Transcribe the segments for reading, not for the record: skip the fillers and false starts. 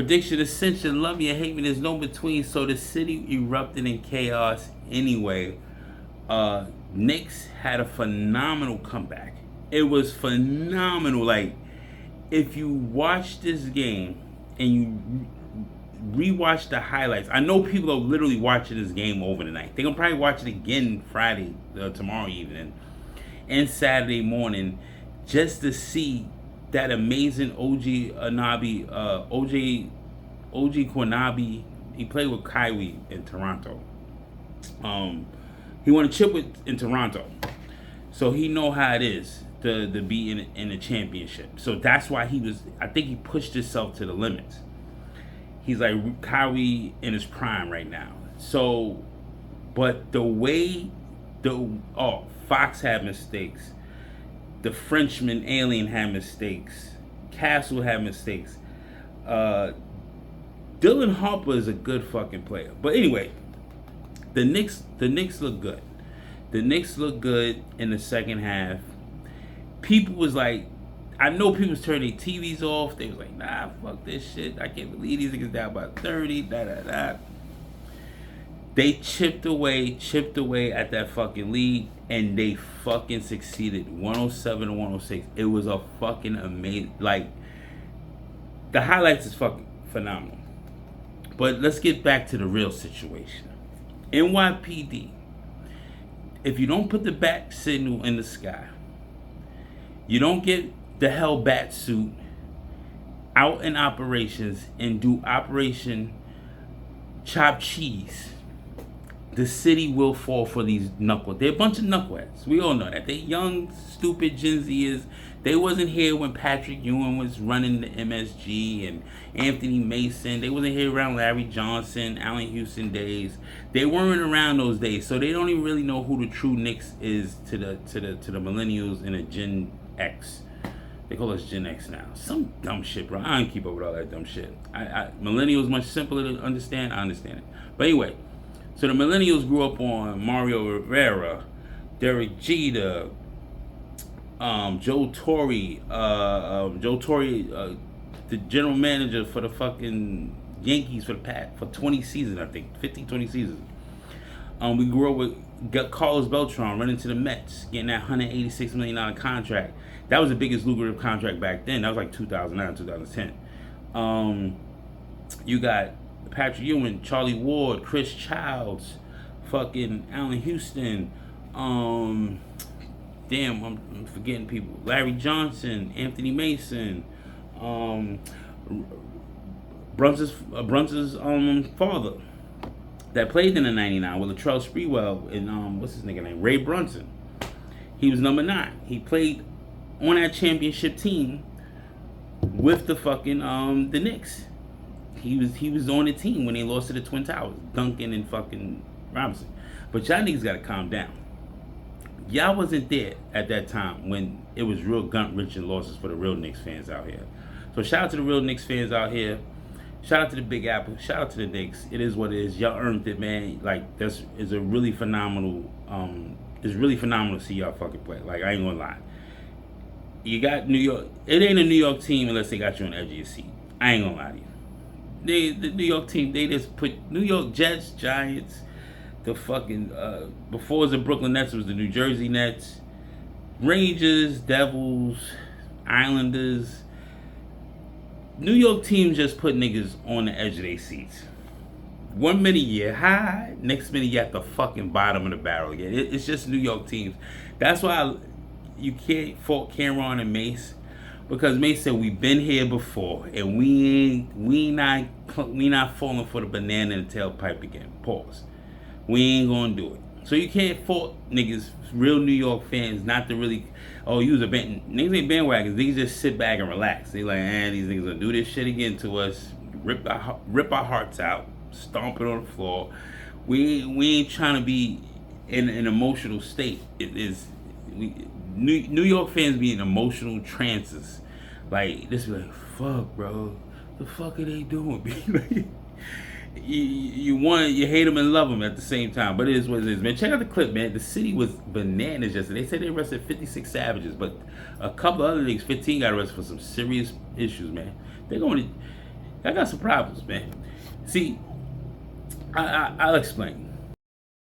Prediction: ascension. Love me or hate me. There's no between. So the city erupted in chaos anyway. Knicks had a phenomenal comeback. It was phenomenal. Like, if you watch this game and you rewatch the highlights, I know people are literally watching this game over the night. They're gonna probably watch it again Friday, tomorrow evening, and Saturday morning, just to see that amazing OG Kwanabe. He played with Kyrie in Toronto. He won a chip in Toronto, so he know how it is to be in a championship. So that's why I think he pushed himself to the limits. He's like Kyrie in his prime right now. So, but the way Fox had mistakes, the Frenchman alien had mistakes, Castle had mistakes. Dylan Harper is a good fucking player. But anyway, the Knicks look good. The Knicks look good in the second half. People was like, I know people was turning their TVs off. They was like, nah, fuck this shit. I can't believe these niggas down by 30, da. They chipped away at that fucking lead, and they fucking succeeded. 107 to 106. It was a fucking amazing, like, the highlights is fucking phenomenal. But let's get back to the real situation. NYPD, if you don't put the bat signal in the sky, you don't get the Hellbat suit out in operations and do Operation Chop Cheese, the city will fall for these knuckleheads. They're a bunch of knuckleheads. We all know that. They young, stupid Gen Zers. They wasn't here when Patrick Ewing was running the MSG and Anthony Mason. They wasn't here around Larry Johnson, Allen Houston days. They weren't around those days, so they don't even really know who the true Knicks is to the millennials and the Gen X. They call us Gen X now. Some dumb shit, bro. I don't keep up with all that dumb shit. Millennials much simpler to understand. I understand it. But anyway, so the millennials grew up on Mario Rivera, Derek Jeter, Joe Torre, the general manager for the fucking Yankees for 20 seasons, I think, 15, 20 seasons. We grew up with Carlos Beltran running to the Mets, getting that $186 million contract. That was the biggest lucrative contract back then. That was like 2009, 2010. You got Patrick Ewing, Charlie Ward, Chris Childs, fucking Allen Houston. Damn, I'm forgetting people. Larry Johnson, Anthony Mason, Brunson's father that played in the '99 with Latrell Sprewell and what's his nigga name? Ray Brunson. He was number 9. He played on that championship team with the fucking the Knicks. He was on the team when they lost to the Twin Towers, Duncan and fucking Robinson. But y'all niggas gotta calm down. Y'all wasn't there at that time when it was real gut-wrenching losses for the real Knicks fans out here. So shout out to the real Knicks fans out here. Shout out to the Big Apple. Shout out to the Knicks. It is what it is. Y'all earned it, man. Like, that's is a really phenomenal. It's really phenomenal to see y'all fucking play. Like, I ain't gonna lie. You got New York. It ain't a New York team unless they got you on the edge of your seat. I ain't gonna lie to you. The New York team, they just put New York Jets, Giants, the fucking before it was the Brooklyn Nets, it was the New Jersey Nets, Rangers, Devils, Islanders. New York teams just put niggas on the edge of their seats. 1 minute you're high, next minute you're at the fucking bottom of the barrel again. It's just New York teams. That's why you can't fault Cameron and Mace, because Mace said we've been here before and we not falling for the banana in the tailpipe again. Pause. We ain't gonna do it. So you can't fault niggas, real New York fans, not to really, you was a band. Niggas ain't bandwagons. Niggas just sit back and relax. They like, these niggas gonna do this shit again to us. Rip our hearts out. Stomp it on the floor. We ain't trying to be in an emotional state. New York fans be in emotional trances. Like, this be like, fuck, bro. The fuck are they doing? You hate them and love them at the same time, but it is what it is, man. Check out the clip, man. The city was bananas yesterday. They said they arrested 56 savages, but a couple other niggas, 15, got arrested for some serious issues, man. They're going to, I got some problems, man. See, I'll explain.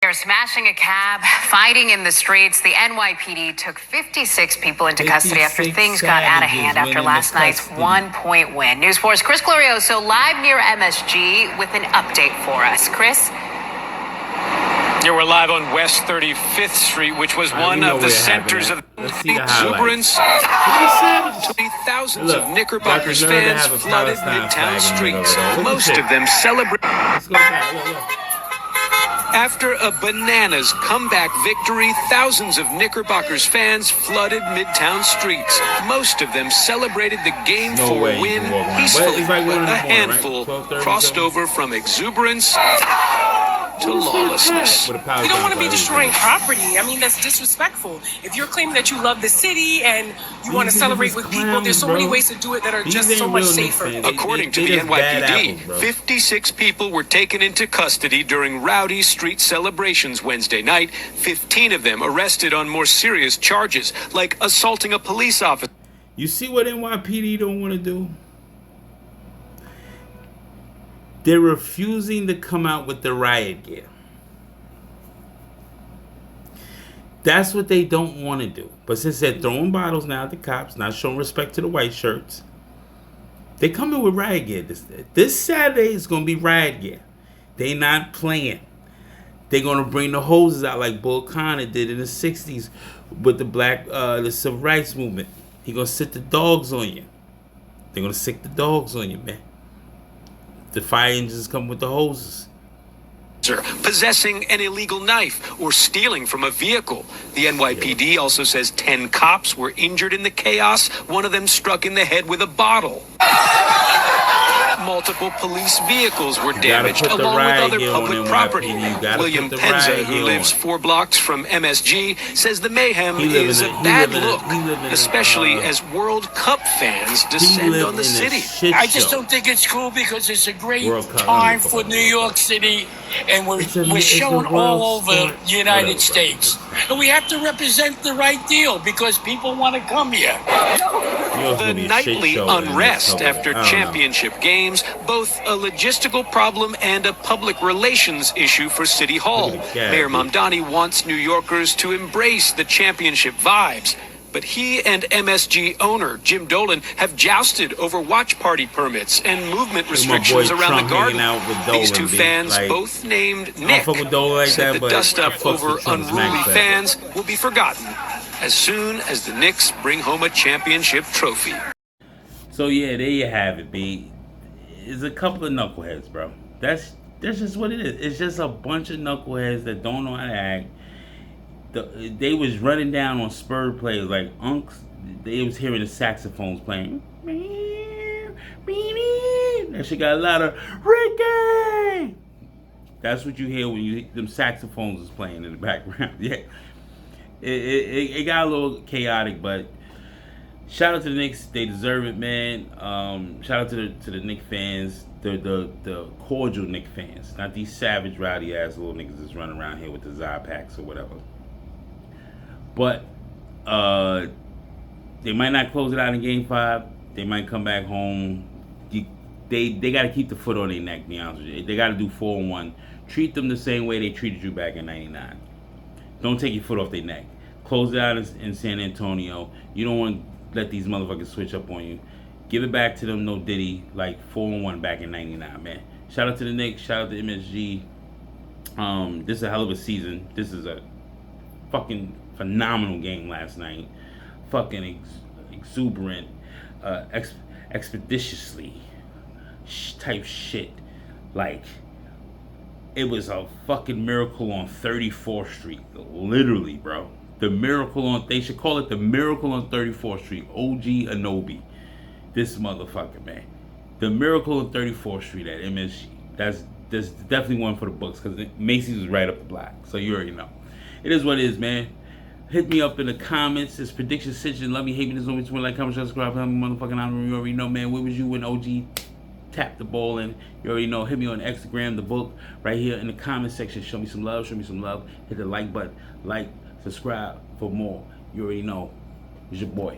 They're smashing a cab, fighting in the streets. The NYPD took 56 people into custody after things got out of hand after last night's 1-point win. News 4's Chris Glorioso live near MSG with an update for us. Chris? Yeah, we're live on West 35th Street, which was one of the centers of exuberance. Thousands of Knickerbockers fans flooded Midtown streets, most of them celebrating. After a bananas comeback victory, thousands of Knickerbockers fans flooded Midtown streets. Most of them celebrated the Game 4 win peacefully, but a handful crossed over from exuberance to lawlessness. You don't want to be destroying property. I mean, that's disrespectful. If you're claiming that you love the city and you want to celebrate with people, there's so many ways to do it that are just so much safer. According to the NYPD, 56 people were taken into custody during rowdy street celebrations Wednesday night. 15 of them arrested on more serious charges, like assaulting a police officer. You see what NYPD don't want to do? They're refusing to come out with the riot gear. That's what they don't want to do. But since they're throwing bottles now at the cops, not showing respect to the white shirts, they coming with riot gear. This Saturday is going to be riot gear. They not playing. They're going to bring the hoses out like Bull Connor did in the 60s with the civil rights movement. He going to sit the dogs on you. They're going to sick the dogs on you, man. The fire engines come with the hoses. Possessing an illegal knife or stealing from a vehicle. The NYPD also says 10 cops were injured in the chaos. One of them struck in the head with a bottle. Multiple police vehicles were damaged, along with other public property. William Penza, who lives 4 blocks from MSG, says the mayhem is a bad look, especially as World Cup fans descend on the city. I just don't think it's cool because it's a great time for New York City, and we're shown all over the United States. And we have to represent the right deal because people want to come here. The nightly unrest after championship games, both a logistical problem and a public relations issue for City Hall. Mayor Mamdani wants New Yorkers to embrace the championship vibes. But he and MSG owner Jim Dolan have jousted over watch party permits and movement restrictions around the garden. These two fans, both naid Nick, said the dust-up over unruly fans will be forgotten as soon as the Knicks bring home a championship trophy. So yeah, there you have it, B. It's a couple of knuckleheads, bro. That's just what it is. It's just a bunch of knuckleheads that don't know how to act. They was running down on spurred plays like unks. They was hearing the saxophones playing. That shit got a lot of Ricky. That's what you hear when them saxophones is playing in the background. Yeah, it got a little chaotic, but shout out to the Knicks. They deserve it, man. Shout out to the Knicks fans. The cordial Knicks fans, not these savage, rowdy ass little niggas that's running around here with the Zypacks or whatever. But they might not close it out in Game 5. They might come back home. They got to keep the foot on their neck, to be honest with you. They got to do 4-1. Treat them the same way they treated you back in '99. Don't take your foot off their neck. Close it out in San Antonio. You don't want to let these motherfuckers switch up on you. Give it back to them, no Diddy, like 4-1 back in '99, man. Shout out to the Knicks. Shout out to MSG. This is a hell of a season. This is a fucking phenomenal game last night. Fucking exuberant, expeditiously type shit. Like, it was a fucking miracle on 34th Street. Literally, bro. The miracle on, they should call it the miracle on 34th Street. OG Anobi. This motherfucker, man. The miracle on 34th Street at MSG. That's definitely one for the books because Macy's was right up the block. So you already know. It is what it is, man. Hit me up in the comments. It's prediction situation. Love me, hate me. There's no between. Like, comment, subscribe. Help me, motherfucking honor. You already know, man. Where was you when OG tapped the ball in? You already know. Hit me on Instagram, the book, right here in the comment section. Show me some love. Show me some love. Hit the like button. Like, subscribe for more. You already know. It's your boy.